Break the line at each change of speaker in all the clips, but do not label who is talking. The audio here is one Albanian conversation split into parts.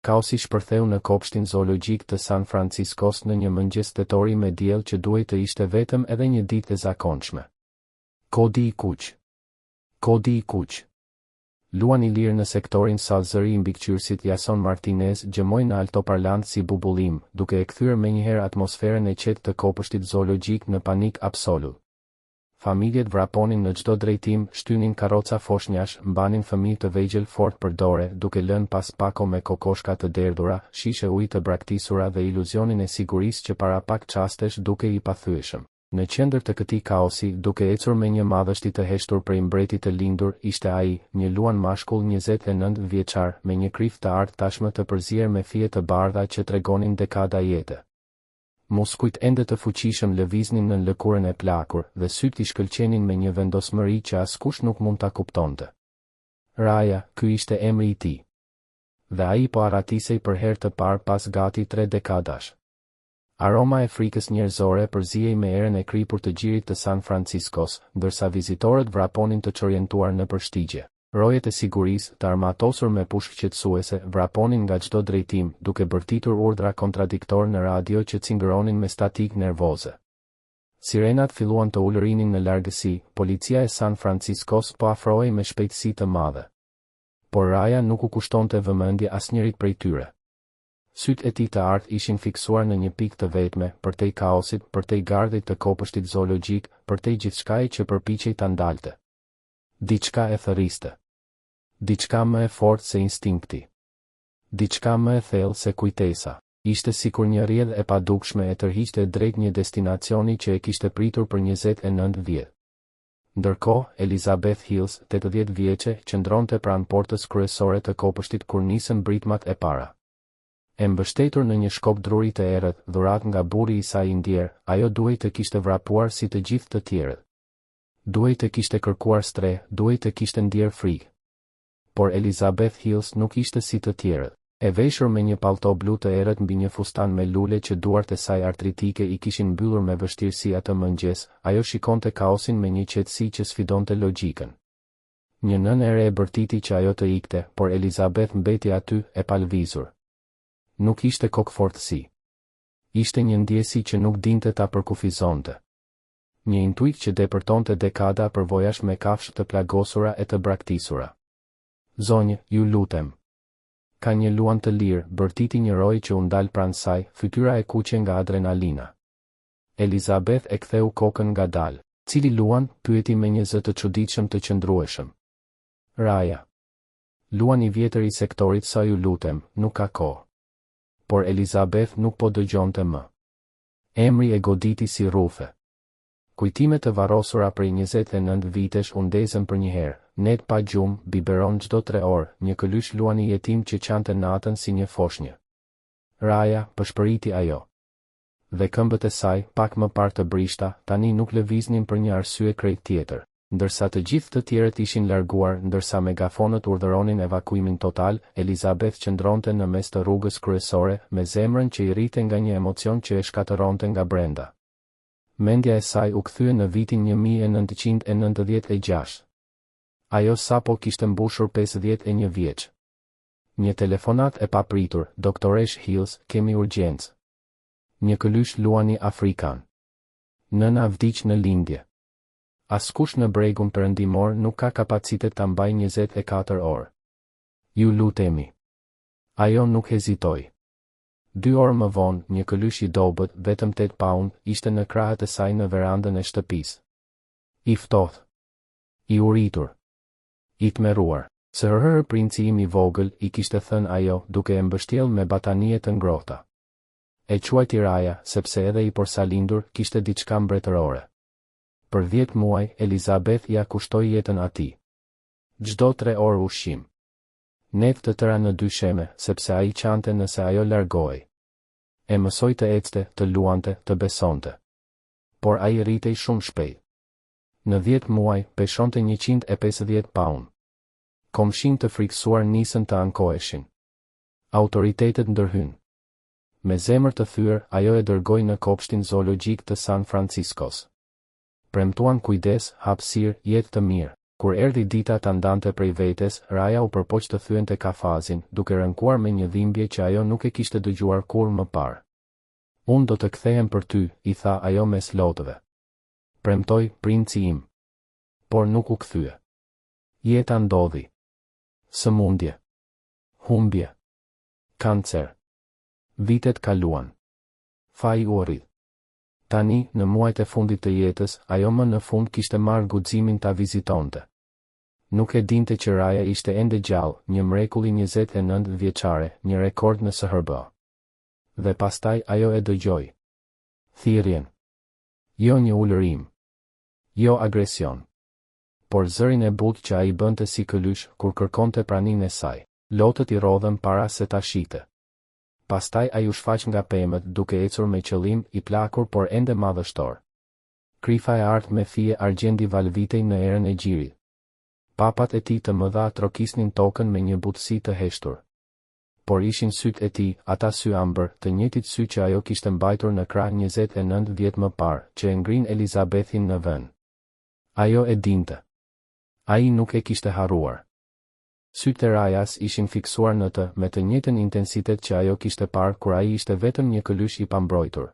Kaosi shpërtheu në kopshtin zoologjik të San Franciscos në një mëngjes tetori me diell që duhej të ishte vetëm edhe një ditë e zakonshme. Kodi i kuq. Kodi i kuq. Luan i lirë në sektorin salzëri i mbikëqyrësit Jason Martinez gjëmoi në altoparlant si bubullim, duke e kthyer menjëherë atmosferën e qetë të kopshtit zoologjik në panik absolut. Familjet vraponin në çdo drejtim, shtynin karroca foshnjash, mbanin fëmijë të vegjël fort për dore, duke lënë pas pako me kokoshka të derdhura, shishe ujë të braktisura dhe iluzionin e sigurisë që para pak çastesh duke i pathyeshëm. Në qendër të këtij kaosi, duke ecur me një madhështi të heshtur prej mbretit të lindur, ishte ai, një luan mashkull 29 vjeçar, me një krif të artë tashmë të përzier me fije të bardha që tregonin dekada jete. Muskujt ende të fuqishëm lëviznin në lëkurën e plakur, dhe syt i shkëlqenin me një vendosmëri që askush nuk mund ta kuptonte. Raya, ky ishte emri i tij. Dhe ai po arratisej për herë të parë pas gati 3 dekadash. Aroma e frikës njerëzore përzihej me erën e kripur të gjirit të San Franciscos, ndërsa vizitorët vraponin të çorientuar në përshtigje. Rojet e sigurisë, të armatosur me pushkë qetësuese, vraponin nga çdo drejtim, duke bërtitur urdhra kontradiktor në radio që cingëronin me statik nervoze. Sirenat filluan të ulërinin në largësi, policia e San Franciscos po afrohej me shpejtësi të madhe. Por Raya nuk u kushtonte vëmendje asnjërit prej tyre. Syt e tij të artë ishin fiksuar në një pikë të vetme, përtej kaosit, përtej gardhit të kopshtit zoologjik, përtej gjithçkaje që përpiqej ta ndalte. Diçka e thërriste. Diçka më e fortë se instinkti. Diçka më e thellë se kujtesa. Ishte sikur një rrjedhë e padukshme e tërhiqte drejt një destinacioni që e kishte pritur për 29 vjet. Ndërkohë, Elizabeth Hills, 80 vjeçe, qëndronte pranë portës kryesore të kopshtit kur nisën britmat e para. E mbështetur në një shkop druri të errët, dhurat nga burri i saj i ndjer, ajo duhej të kishte vrapuar si të gjithë të tjerët. Duhej të kishte kërkuar streh, duhej të kishte ndier frikë. Por Elizabeth Hills nuk ishte si të tjerët. E veshur me një pallto blu të errët mbi një fustan me lule që duart e saj artritike i kishin mbyllur me vështirësi atë mëngjes, ajo shikonte kaosin me një qetësi që sfidonte logjikën. Një nënë e re e bërtiti që ajo të ikte, por Elizabeth mbeti aty, e palvizur. Nuk ishte kokëfortësi. Ishte një ndjesi që nuk dinte ta përkufizonte. Një intuit që depërtonte dekada përvojash me kafshë të plagosura e të braktisura. Zonjë, ju lutem. Ka një luan të lirë, bërtiti një roj që u ndal pranë saj, fytyra e kuqe nga adrenalina. Elizabeth e ktheu kokën ngadalë. Cili luan? Pyeti me një zë të çuditshëm të qëndrueshëm. Raya. Luani i vjetër i sektorit sa ju lutem, nuk ka kohë. Por Elizabeth nuk po dëgjonte më. Emri e goditi si rrufe. Kujtimet të varrosura prej 29 vitesh u ndezën për një herë, net pa gjumë, biberon çdo 3 orë, një këlysh luani jetim që qante natën si një foshnjë. Raya, pëshpëriti ajo. Dhe këmbët e saj, pak më parë të brishta, tani nuk lëviznin për një arsye krejt tjetër. Ndërsa të gjithë të tjerët ishin larguar, ndërsa megafonët urdhëronin evakuimin total, Elizabeth qëndronte në mes të rrugës kryesore, me zemrën që i rrite nga një emocion që e shkatëronte nga brenda. Mendja e saj u kthye në vitin 1996. Ajo sapo kishte mbushur 51 vjeç. Një telefonat e papritur, doktoresh Hills, kemi urgjencë. Një këlysh luani afrikan. Nëna vdiq në lindje. Askush në bregun perëndimor nuk ka kapacitet ta mbajë 24 orë. Ju lutemi. Ajo nuk hezitoi. 2 orë më vonë, një këlysh i dobët, vetëm 8 pound, ishte në krahët e saj në verandën e shtëpisë. I ftohtë. I uritur. I tmerruar. Sërhërë princi im i vogël, i kishte thënë ajo, duke e mbështjellë me batanie të ngrohta. E quajti Raya, sepse edhe i porsalindur, kishte diçka mbretërore. Për 10 muaj, Elizabeth ja kushtoi jetën atij. Çdo 3 orë ushqim. Net të tëra në dysheme, sepse ai qante nëse ajo largohej. E mësoi të ecte, të luante, të besonte. Por ai rritej shumë shpejt. Në 10 muaj, peshonte 150 pound. Komshin të friksuar nisën të ankoheshin. Autoritetet ndërhyn. Me zemër të thyer, ajo e dërgoi në kopshtin zoologjik të San Franciscos. Premtuan kujdes, hapësirë, jetë të mirë. Kur erdhi dita ta ndante prej vetes, Raja u përpoq të thyente kafazin, duke rënkuar me një dhimbje që ajo nuk e kishte dëgjuar kur më parë. Unë do të kthehem për ty, i tha ajo mes lotëve. Premtoj, princi im. Por nuk u kthye. Jeta ndodhi. Sëmundje. Humbje. Kancer. Vitet kaluan. Faji u rrit. Tani, në muajt e fundit të jetës, ajo më në fund kishte marrë guximin ta vizitonte. Nuk e dinte që Raja ishte ende gjallë, një mrekulli 29 vjeçare, një rekord në SHB. Dhe pastaj ajo e dëgjoi. Thirrjen. Jo një ulërim. Jo agresion. Por zërin e butë që ai bënte si këlysh kur kërkonte praninë e saj. Lotët i rodhën para se ta shite. Pastaj ai u shfaq nga pemët duke ecur me qëllim i plakur por ende madhështor. Krifa e ardhë me fije argjendi valvitej në erën e gjirit. Papat e tij të mëdha trokisnin tokën me një butësi të heshtur. Por ishin sytë e tij, ata sy ambër, të njëjtit sy që ajo kishte mbajtur në krah 29 vjet më parë, që e ngrin Elizabethin në vend. Ajo e dinte. Ai nuk e kishte harruar. Sytë e Rajas ishin fiksuar në të, me të njëjtën intensitet që ajo kishte parë kur ai ishte vetëm një këlysh i pambrojtur.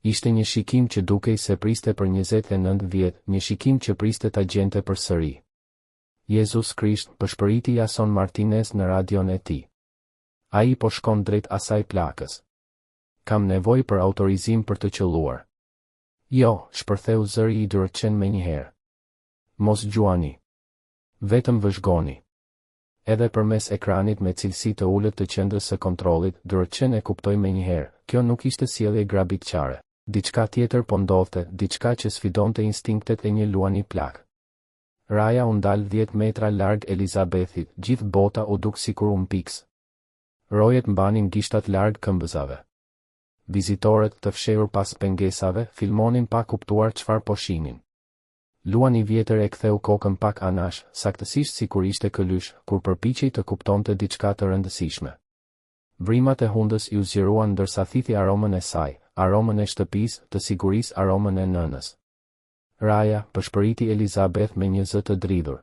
Ishte një shikim që dukej se priste për 29 vjet, një shikim që priste ta gjente përsëri. Jezus Krisht, përshpëriti Jason Martinez në radion e tij. Ai po shkon drejt asaj plakës. Kam nevojë për autorizim për të qelluar. Jo, shpërtheu zëri i Dorchen menjëherë. Mos gjuani. Vetëm vëzhgoni. Edhe përmes ekranit me cilësi të ulët të qendrës së kontrollit, Dorchen e kuptoi menjëherë, kjo nuk ishte sjellje grabitçare. Diçka tjetër po ndodhte, diçka që sfidonte instinktet e një luani plak. Raja u ndal 10 metra larg Elizabethit, gjithë bota u duk sikur u mpiks. Rojet mbanin gishtat larg këmbëzave. Vizitorët, të fshehur pas pengesave, filmonin pa kuptuar çfarë po shihnin. Luani vjetër e ktheu kokën pak anash, saktësisht sikur ishte këlysh, kur përpiqej të kuptonte diçka të rëndësishme. Vrimat e hundës i u zgjeruan ndërsa thithi aromën e saj, aromën e shtëpisë, të sigurisë, aromën e nënës. Raja, përshpëriti Elizabeth me një zë të dridhur.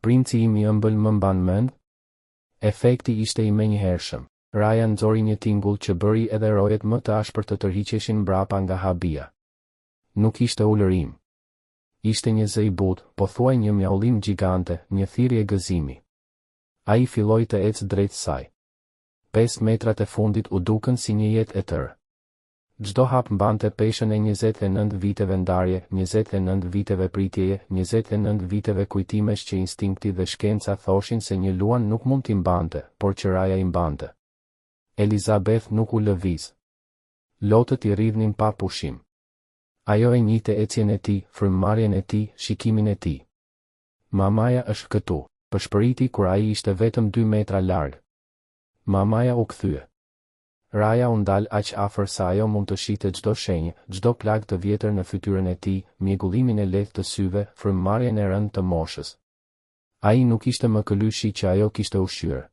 Princi im i ëmbël më mban mend? Efekti ishte i menjëhershëm. Raja nxori një tingull që bëri edhe rojet më të ashpër të tërhiqeshin mbrapa nga habia. Nuk ishte ulërim. Ishte një zë i butë, pothuaj një mjaullim gjigante, një thirrje gëzimi. Ai filloi të ecë drejt saj. 5 metrat e fundit u dukën si një jetë e tërë. Çdo hap mbante peshën e 29 viteve ndarje, 29 viteve pritjeje, 29 viteve kujtimesh që instinkti dhe shkenca thoshin se një luan nuk mund t'i mbante, por që Raja i mbante. Elizabeth nuk u lëviz. Lotët i rridhnin pa pushim. Ajo e njihte ecjen e tij, frymëmarrjen e tij, shikimin e tij. Mamaja është këtu, përshpëriti kur ai ishte vetëm 2 metra larg. Mamaja u kthye. Raja u ndal aq afër sa ajo mund të shihte çdo shenjë, çdo plagë të vjetër në fytyrën e tij, mjegullimin e lehtë të syve, frymëmarrjen e rëndë të moshës. Ai nuk ishte më këlyshi që ajo kishte ushqyer.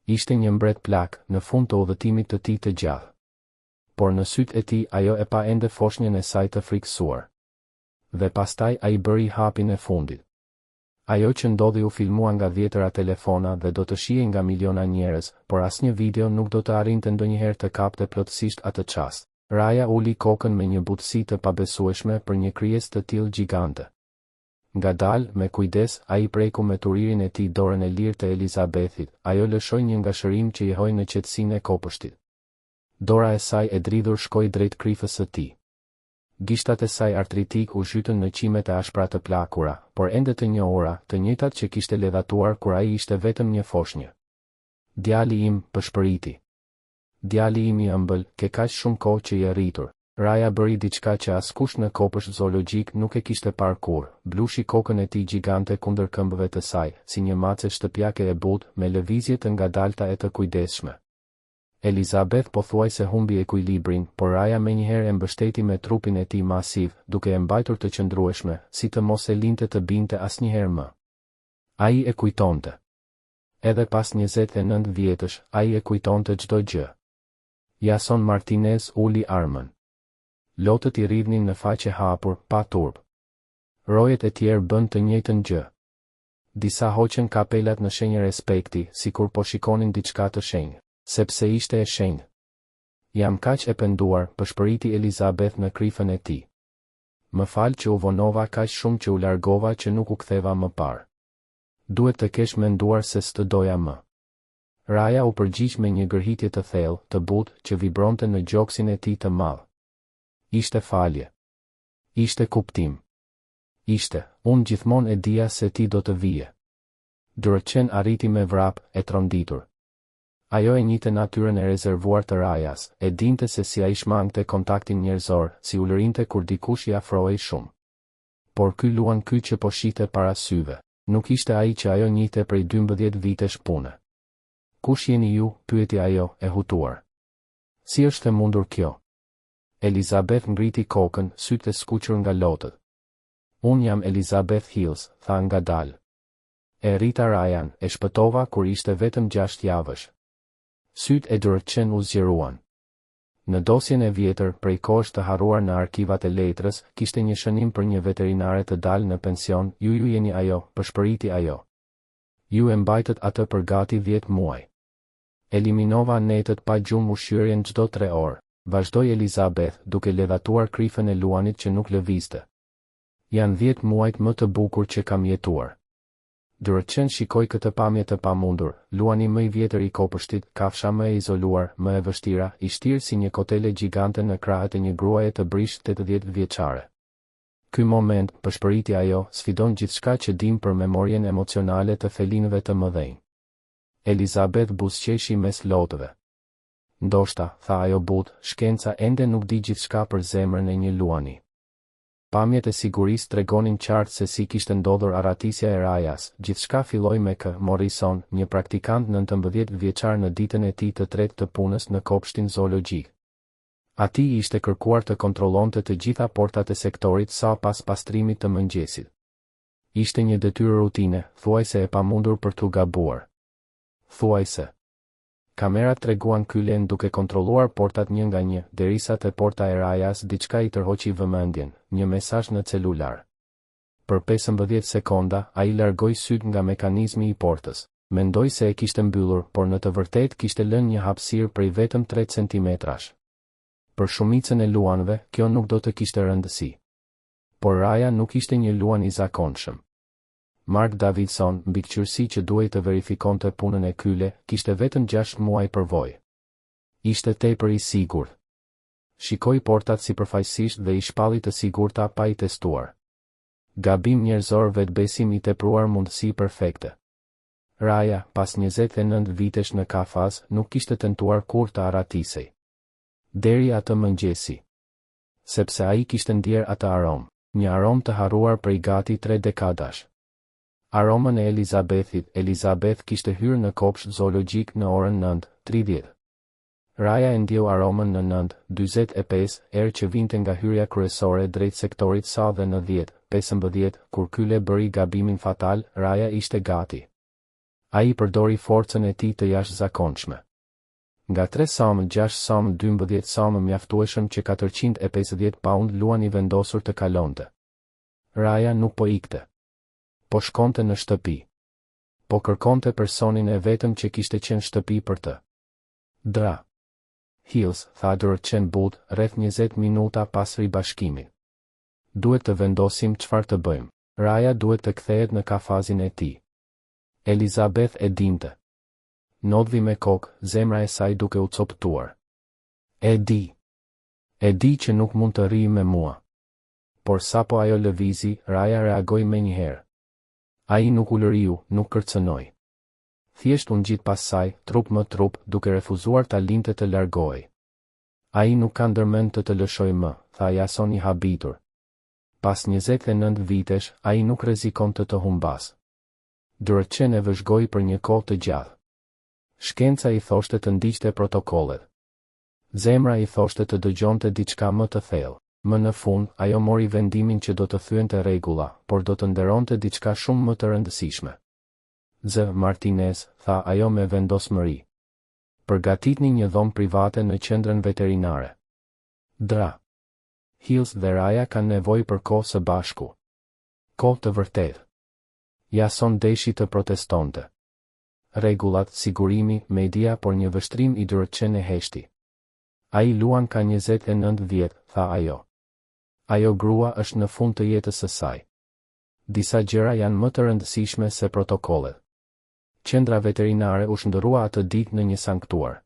Ishte një mbret plak, në fund të udhëtimit të tij të gjatë. Por në sytë e tij ajo e pa ende foshnjën e saj të frikësuar. Dhe pastaj ai bëri hapin e fundit. Ajo që ndodhi u filmua nga dhjetëra telefona dhe do të shihej nga miliona njerëz, por asnjë video nuk do të arrinte ndonjëherë të kapte plotësisht atë çast. Raja uli kokën me një butësi të pabesueshme për një krijesë të tillë gjigante. Ngadalë, me kujdes, ai preku me turirin e tij dorën e lirë të Elizabethit, ajo lëshoi një ngashërim që jehoi në qetësinë e kopështit. Dora e saj e dridhur shkoi drejt krifës së tij. Gishtat e saj artritik u zhytën në qimet e ashpra të plakura, por ende të njohura, të njëjtat që kishte ledhatuar kur ai ishte vetëm një foshnjë. Djali im, përshpëriti. Djali im i ëmbël, ke kaq shumë kohë që je rritur. Raja bëri diçka që askush në kopësht zoologjik nuk e kishte parë kurrë, blushi kokën e tij gjigante kundër këmbëve të saj, si një mace shtëpiake e butë, me lëvizje të ngadalta e të kujdesshme. Elizabeth pothuajse humbi ekuilibrin, por Raja menjëherë e mbështeti me trupin e tij masiv, duke e mbajtur të qëndrueshme, si të mos e linte të binte asnjëherë më. Ai e kujtonte. Edhe pas 29 vjetësh, ai e kujtonte çdo gjë. Jason Martinez uli armën. Lotët i rridhnin në faqe hapur, pa turp. Rojet e tjerë bën të njëjtën gjë. Disa hoqën kapelat në shenjë respekti, sikur po shikonin diçka të shenjë, sepse ishte e shenjë. Jam kaq e penduar, përshpëriti Elizabeth në krifën e tij. Më fal që u vonova kaq shumë që u largova që nuk u ktheva më parë. Duhet të kesh menduar se s'të doja më. Raja u përgjigj me një gërhitje të thellë, të butë, që vibronte në gjoksin e tij të madh. Ishte falje. Ishte kuptim. Ishte, unë gjithmonë e dija se ti do të vije. Dorothen arriti me vrap, e tronditur. Ajo e njihte natyrën e rezervuar të Rajas, e dinte se si ai shmangte kontaktin njerëzor, si ulërinte kur dikush I afrohej shumë. Por ky Luan ky që po shite para syve, nuk ishte ai që ajo njihte prej 12 vitesh pune. Kush jeni ju, pyeti ajo, e hutuar. Si është e mundur kjo? Elizabeth ngriti kokën, sytë e skuqur nga lotët. Unë jam Elizabeth Hills, tha ngadalë. E rrita Ryan, e shpëtova kur ishte vetëm 6 javësh. Sytë e Dorothen u zgjeruan. Në dosjen e vjetër, prej kohësh të harruar në arkivat e letrës, kishte një shënim për një veterinare të dalë në pension, ju jeni ajo, përshpëriti ajo. Ju e mbajtët atë për gati 10 muaj. Eliminova netët pa gjumë ushqyerjen çdo 3 orë, vazhdoi Elizabeth, duke ledhatuar krifën e Luanit që nuk lëvizte. Janë 10 muajt më të bukur që kam jetuar. Dorothen shikoi këtë pamje të pamundur, Luani më I vjetër I kopështit, kafsha më e izoluar, më e vështira, I shtirë si një kotele gjigante në krahët e një gruaje të brish 80 vjeçare. Ky moment, përshpëriti ajo, sfidon gjithçka që dim për memorien emocionale të felinëve të mëdhenj. Elizabeth buzëqeshi mes lotëve. Ndoshta, tha ajo butë, shkenca ende nuk di gjithçka për zemrën e një Luani. Pamjet e sigurisë tregonin qartë se si kishte ndodhur arratisja e Rajas. Gjithçka filloi me K. Morrison, një praktikant 19 vjeçar në ditën e tij të tretë të punës në kopshtin zoologjik. Atij ishte kërkuar të kontrollonte të gjitha portat e sektorit sa pas pastrimit të mëngjesit. Ishte një detyrë rutine, thuajse e pamundur për t'u gabuar. Thuajse. Kamerat treguan Kylen duke kontrolluar portat një nga një, derisa te porta e Rajas diçka I tërhoqi vëmendjen, një mesazh në celular. Për 15 sekonda, ai largoi syt nga mekanizmi I portës. Mendoi se e kishte mbyllur, por në të vërtetë kishte lënë një hapësirë prej vetëm 3 centimetrash. Për shumicën e luanëve, kjo nuk do të kishte rëndësi. Por Raja nuk ishte një luan I zakonshëm. Mark Davidson, mbikëqyrësi që duhej të verifikonte punën e Kyle, kishte vetëm 6 muaj përvojë. Ishte tepër I sigurt. Shikoi portat sipërfaqësisht dhe I shpalli të sigurta pa I testuar. Gabim njerëzor, vetbesim I tepruar, mundësi perfekte. Raja, pas 29 vitesh në kafaz, nuk kishte tentuar kur të arratisej. Deri atë mëngjesi. Sepse ai kishte ndjer atë aromë, një aromë të harruar prej gati 3 dekadash. Aromën e Elizabethit. Elizabeth kishte hyrë në kopsht zoologjik në orën 9:30. Raja e ndjeu aromën në 9:45, erë që vinte nga hyrja kryesore drejt sektorit sa dhe në 10:15, kur Kyle bëri gabimin fatal. Raja ishte gati. Ai përdori forcën e tij të jashtëzakonshme. Nga 3 samë 6 samë 12 samë mjaftueshëm që 450 pound luan I vendosur të kalonte. Raja nuk po ikte. Po shkonte në shtëpi. Po kërkonte personin e vetëm që kishte qenë shtëpi për të. Dra. Hills, tha Dorothen butë, rreth 20 minuta pas ribashkimit. Duhet të vendosim çfarë të bëjmë. Raja duhet të kthehet në kafazin e tij. Elizabeth e dinte. Nodhi me kokë, zemra e saj duke u coptuar. E di që nuk mund të rrijë me mua. Por sapo ajo lëvizi, Raja reagoi menjëherë. Ai nuk u lëriu, nuk kërcënoi. Thjesht u ngjit pas saj, trup më trup, duke refuzuar ta linte të largohej. Ai nuk ka ndërmend të lëshoj më, tha Jason I habitur. Pas 29 vitesh, ai nuk rrezikon të humbas. Dorothen e vëzhgoi për një kohë të gjatë. Shkenca I thoshte të ndiqte protokollet. Zemra I thoshte të dëgjonte diçka më të thellë. Më në fund, ajo mori vendimin që do të thyente rregulla, por do të nderonte diçka shumë më të rëndësishme. Z. Martinez, tha ajo me vendosmëri. Përgatitni një dhomë private në qendrën veterinare. Dra. Hills dhe Raja kanë nevojë për kohë së bashku. Kohë të vërtetë. Jason deshi të protestonte. Rregullat, sigurimi, media, por një vështrim i Dorotçen e heshti. Ai luan ka 29 vjet, tha ajo. Ajo grua është në fund të jetës së saj. Disa gjëra janë më të rëndësishme se protokollet. Qendra veterinare u shndërrua atë ditë në një sanktuar.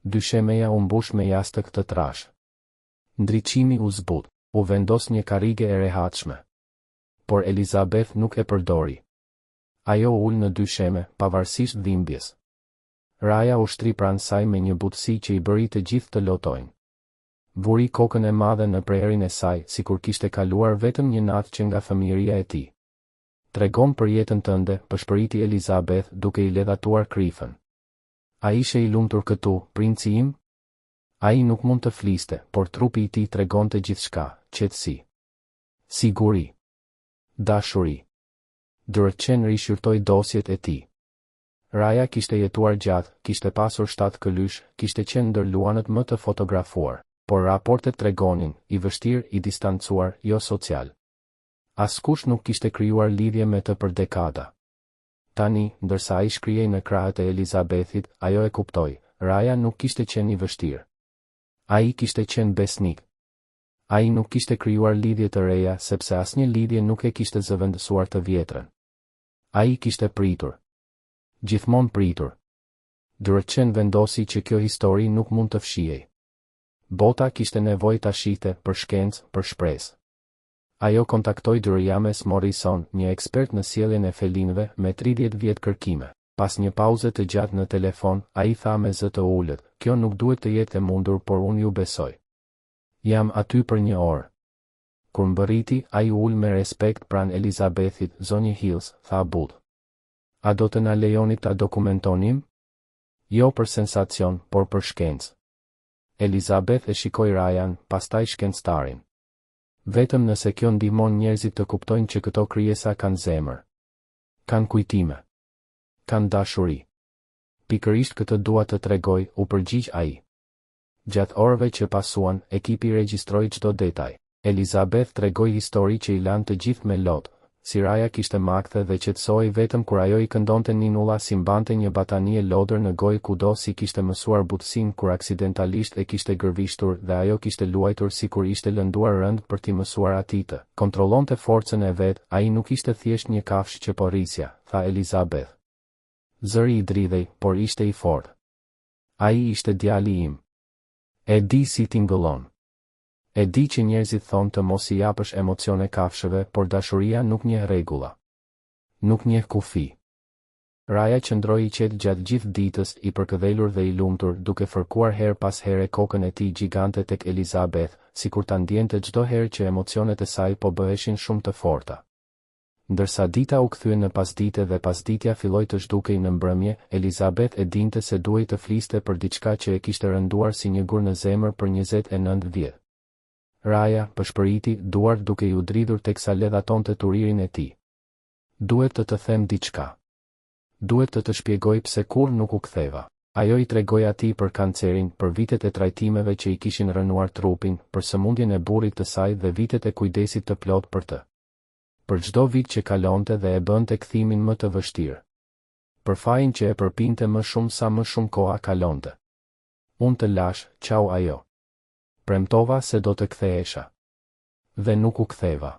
Dyshemeja u mbush me jastëk të trash. Ndriçimi u zbut, u vendos një karrige e rehatshme. Por Elizabeth nuk e përdori. Ajo ul në dysheme, pavarësisht dhimbjes. Raja u shtri pranë saj me një butësi që i bëri të gjithë të lotojnë. Vuri kokën e madhe në prerin e saj, sikur kishte kaluar vetëm një natë që nga fëmijëria e tij. Tregon për jetën tënde, përshpëriti Elizabeth duke i ledhatuar krifën. A ishe i lumtur këtu, princi im? Ai nuk mund të fliste, por trupi i tij tregonte gjithçka, qetësi, siguri, dashuri. Dorotçen rishqyrtoi dosjet e tij. Raja kishte jetuar gjatë, kishte pasur 7 këlysh, kishte qenë ndër luanët më të fotografuar, por raportet tregonin, i vështirë, i distancuar, jo social. Askush nuk kishte krijuar lidhje me të për dekada. Tani, ndërsa ai shkrihej në krahët e Elizabethit, ajo e kuptoi, Raja nuk kishte qenë i vështirë. Ai kishte qenë besnik. Ai nuk kishte krijuar lidhje të reja sepse asnjë lidhje nuk e kishte zëvendësuar të vjetrën. Ai kishte pritur. Gjithmonë pritur. Dorotçen vendosi që kjo histori nuk mund të fshihej. Bota kishte nevojë ta shihte për shkencë, për shpresë. Ajo kontaktoi James Morrison, një ekspert në sjelljen e felinëve me 30 vjet kërkime. Pas një pauze të gjatë në telefon, ai tha me zë të ulët, kjo nuk duhet të jetë e mundur, por unë ju besoj. Jam aty për një orë. Kur mbërriti, ai ul me respekt pranë Elizabethit, zonjë Hills, tha but. A do të na lejoni ta dokumentonim? Jo për sensacion, por për shkencë. Elizabeth e shikoi Rajan, pastaj shkencëtarin. Vetëm nëse kjo ndihmon njerëzit të kuptojnë që këto krijesa kanë zemër. Kanë kujtime. Kanë dashuri. Pikërisht këtë dua të tregoj, u përgjigj ai. Gjatë orëve që pasuan, ekipi regjistroi çdo detaj. Elizabeth tregoi histori që i lanë të gjithë me lot, si Raja kishte makthe dhe qetësoi vetëm kur ajo i këndonte ninulla si mbante një batanie lodër në gojë kudo si kishte mësuar butësinë kur aksidentalisht e kishte gërvishtur dhe ajo kishte luajtur sikur ishte lënduar rënd për t'i mësuar atij të kontrollonte forcën e vet, ai nuk ishte thjesht një kafshë që po rrisja, tha Elizabeth. Zëri i dridhej, por ishte i fortë. Ai ishte djali im. E di si tingëllon. E di që njerëzit thonë të mos i japësh emocione kafshëve, por dashuria nuk njeh rregulla. Nuk njeh kufi. Raja qëndroi i qetë gjatë gjithë ditës, i përkëdhelur dhe i lumtur, duke fërkuar her pas here kokën e tij gjigante tek Elizabeth, sikur ta ndjente çdo herë që emocionet e saj po bëheshin shumë të forta. Ndërsa dita u kthye në pasdite dhe pasditja filloi të zhdukej në mbrëmje, Elizabeth e dinte se duhej të fliste për diçka që e kishte rënduar si një gur në zemër për 29 vjet. Raja përshpëriti, duart duke ju dridhur teksa ledhatonte turirin e tij. Duhet të them diçka. Duhet të shpjegoj pse kur nuk u ktheva. Ajo i tregoi atij për kancerin, për vitet e trajtimeve që i kishin rënuar trupin, për sëmundjen e burrit të saj dhe vitet e kujdesit të plot për të. Për çdo vit që kalonte dhe e bënte kthimin më të vështirë. Për fajin që e përpinte më shumë sa më shumë koha kalonte. Unë të lash, çau ajo. Premtova se do të kthehesha. Dhe nuk u ktheva.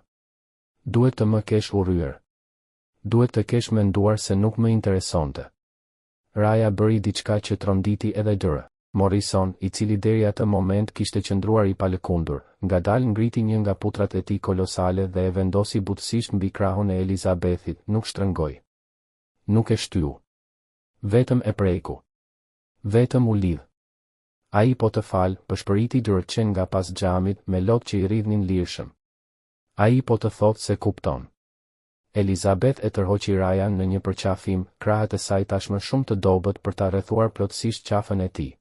Duhet të më kesh urryer. Duhet të kesh menduar se nuk më interesonte. Raja bëri diçka që tronditi edhe Dr. Morrison, i cili deri atë moment kishte qëndruar i palëkundur, ngadalë ngriti një nga putrat e tij kolosale dhe e vendosi butësisht mbi krahun e Elizabethit, nuk shtrëngoi. Nuk e shtyu. Vetëm e preku. Vetëm u lidh. Ai po të fal, përshpëriti Dorotçen nga pas xhamit me lot që i rridhnin lirshëm. Ai po të thotë se kupton. Elizabeth e tërhoqi Rajan në një përqafim, krahët e saj tashmë shumë të dobët për ta rrethuar plotësisht qafën e tij.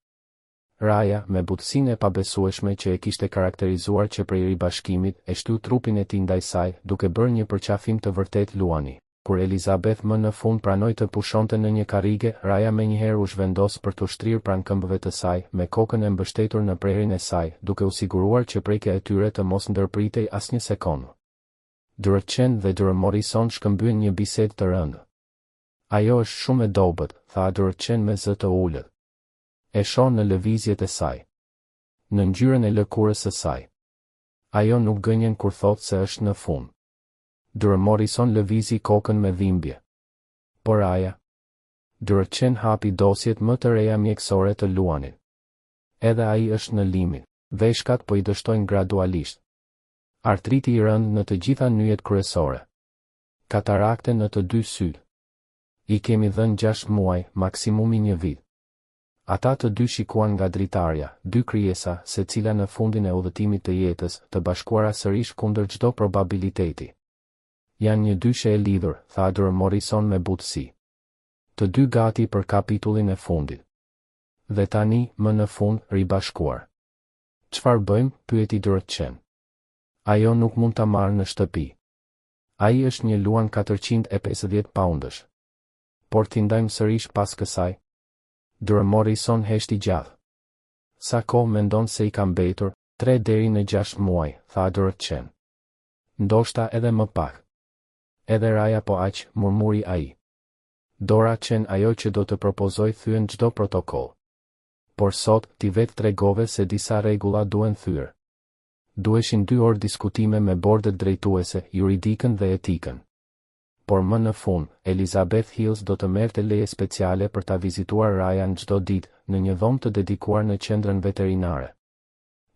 Raja, me butësinë e pabesueshme që e kishte karakterizuar që prej ribashkimit, e shtyu trupin e tij ndaj saj, duke bërë një përqafim të vërtet luani. Kur Elizabeth më në fund pranoi të pushonte në një karrige, Raja menjëherë u zhvendos për të shtrirë pranë këmbëve të saj, me kokën e mbështetur në prerin e saj, duke u siguruar që prekja e tyre të mos ndërpritej asnjë sekondë. Dërëqen dhe Dërë Morrison shkëmbyen një bisedë të rëndë. Ajo është shumë e dobët, tha Dërëqen me zë të ullët. E shoh në lëvizjet e saj. Në ngjyrën e lëkurës së saj. Ajo nuk gënjen kur thotë se është në fund. Dërë Morrison lëvizi kokën me dhimbje. Por Raja. Dërëqen hapi dosjet më të reja mjekësore të Luanit. Edhe ai është në limit, veshkat po I dështojnë gradualisht. Artriti I rënd në të gjitha nyjet kryesore. Katarakte në të dy sytë. I kemi dhënë 6 muaj, maksimumi 1 vit. Ata të dy shikuan nga dritarja, 2 krijesa, secila në fundin e udhëtimit të jetës, të bashkuara sërish kundër çdo probabiliteti. Janë një dyshe e lidhur, tha Dërë Morrison me butësi. Të dy gati për kapitullin e fundit. Dhe tani, më në fund, ribashkuar. Çfarë bëjmë? Pyeti Dërëqen. Ajo nuk mund ta marrë në shtëpi. Ai është një luan 450 poundësh. Por t'i ndajmë sërish pas kësaj? Dërë Morrison heshti gjatë. Sa kohë mendon se I ka mbetur? 3 deri në 6 muaj, tha Dërëqen. Ndoshta edhe më pak. Edhe Raja po aq, murmuri ai. Dora qen ajo që do të propozoj thyen çdo protokoll. Por sot, ti vetë tregove se disa rregulla duhen thyer. Duheshin 2 orë diskutime me bordet drejtuese, juridikën dhe etikën. Por më në fund, Elizabeth Hills do të merrte leje speciale për ta vizituar Rajan çdo ditë, në një dhomë të dedikuar në qendrën veterinare.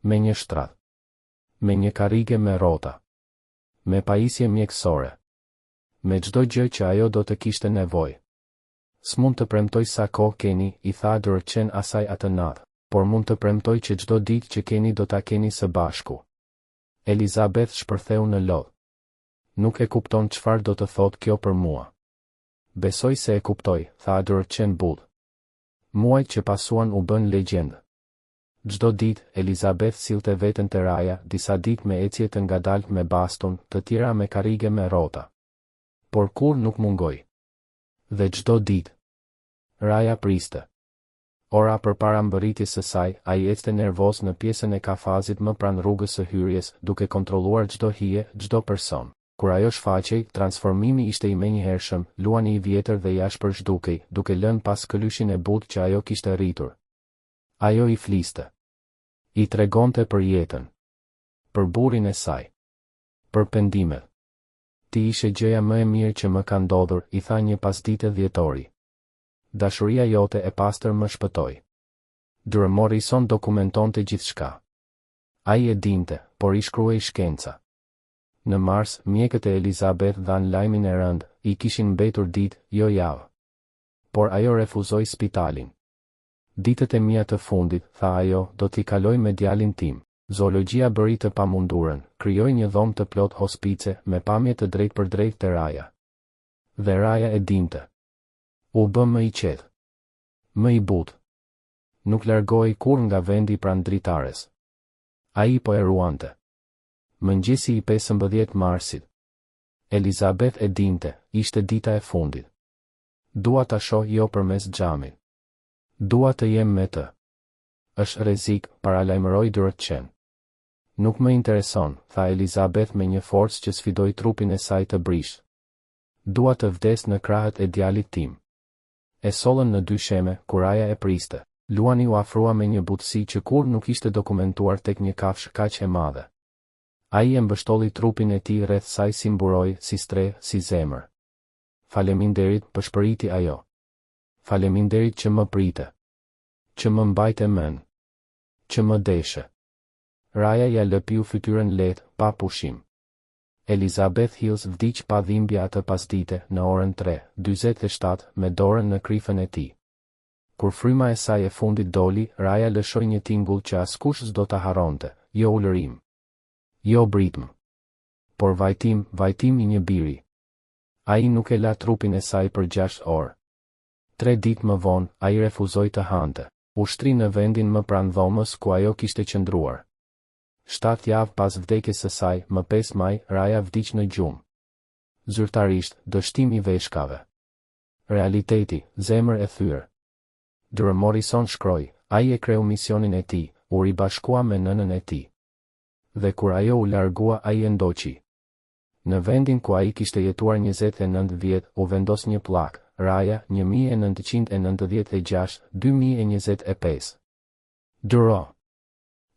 Me një shtrath. Me një karrige me rrota. Me pajisje mjekësore. Me çdo gjë që ajo do të kishte nevojë. S'mund të premtoj sa kohë keni, I tha Dërëqen asaj atë natë, por mund të premtoj që çdo ditë që keni do ta keni së bashku. Elizabeth shpërtheu në lodh. Nuk e kupton çfarë do të thotë kjo për mua. Besoj se e kuptoj, tha Dërëqen butë. Muajt që pasuan u bën legjendë. Çdo ditë, Elizabeth sillte veten te Raja, disa ditë me ecje të ngadalt me baston, të tjera me karrige me rrota. Por kur nuk mungoj. Dhe çdo ditë. Raja priste. Ora përpara mbërritjes së saj, ai ecte nervoz në pjesën e kafazit më pranë rrugës së hyrjes, duke kontrolluar çdo hije, çdo person. Kur ajo shfaqej, transformimi ishte I menjëhershëm, luani I vjetër dhe I ashpërzhdukej, duke lënë pas këlyshin e butë që ajo kishte rritur. Ajo I fliste. I tregonte për jetën. Për burrin e saj. Për pendimet. Ti ishe gjëja më e mirë që më ka ndodhur, I tha një pasdite dhjetori. Dashuria jote e pastër më shpëtoi. Dërë Morrison dokumentonte gjithçka. Ai e dinte, por I shkruaj shkenca. Në mars, mjekët e Elizabeth dhan lajmin e rënd, I kishin mbetur ditë, jo javë. Por ajo refuzoi spitalin. Ditët e mia të fundit, tha ajo, do t'i kaloj me djalin tim. Zoologjia bëri të pamundurën, krijoi një dhomë të plot hospice, me pamje të drejtë për drejtë te Raja. Dhe Raja e dinte. U bë më I qetë. Më I butë. Nuk largohej kur nga vendi pranë dritares. Ai po e ruante. Mëngjesi I 15 marsit. Elizabeth e dinte, ishte dita e fundit. Dua ta shoh jo përmes xhamit. Dua të jem me të. Është rrezik, paralajmëroi Dërëqen. Nuk më intereson, tha Elizabeth me një forcë që sfidoi trupin e saj të brish. Dua të vdes në krahët e djalit tim. E sollën në dysheme, kur Raja e priste. Luani u afrua me një butësi që kur nuk ishte dokumentuar tek një kafshë kaq e madhe. Ai e mbështolli trupin e tij rreth saj si mburoi, si streh, si zemër. Faleminderit, pëshpëriti ajo. Faleminderit që më prite. Që më mbajte mend. Që më deshe. Raja ja lëpiu fytyrën lehtë, pa pushim. Elizabeth Hills vdiq pa dhimbje atë pasdite, në orën 3:47, me dorën në krifën e tij. Kur fryma e saj e fundit doli, Raja lëshoi një tingull që askush s'do ta harronte, jo ulërim. Jo britm. Por vajtim I një biri. Ai nuk e la trupin e saj për 6 orë. 3 ditë më vonë, ai refuzoi të hante. U shtri në vendin më pranë dhomës ku ajo kishte qëndruar. 7 javë pas vdekjes së saj, më 5 maj, Raja vdiq në gjumë. Zyrtarisht, dështim I veshkave. Realiteti, zemër e thyrë. Dërë Morrison shkroi, ai e kreu misionin e tij, u ribashkua me nënën e tij. Dhe kur ajo u largua, ai e ndoqi. Në vendin ku ai kishte jetuar 29 vjet, u vendos një pllak, Raja 1996-2025. Duro.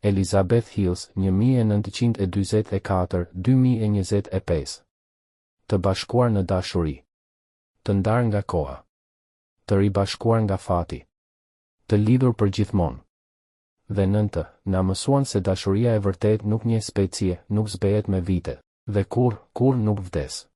Elizabeth Hills 1924-2025. Të bashkuar në dashuri. Të ndarë nga koha. Të ribashkuar nga fati. Të lidhur për gjithmonë. Dhe nëntë, na mësuan se dashuria e vërtet nuk një specie, nuk zbehet me vite, dhe kur nuk vdes.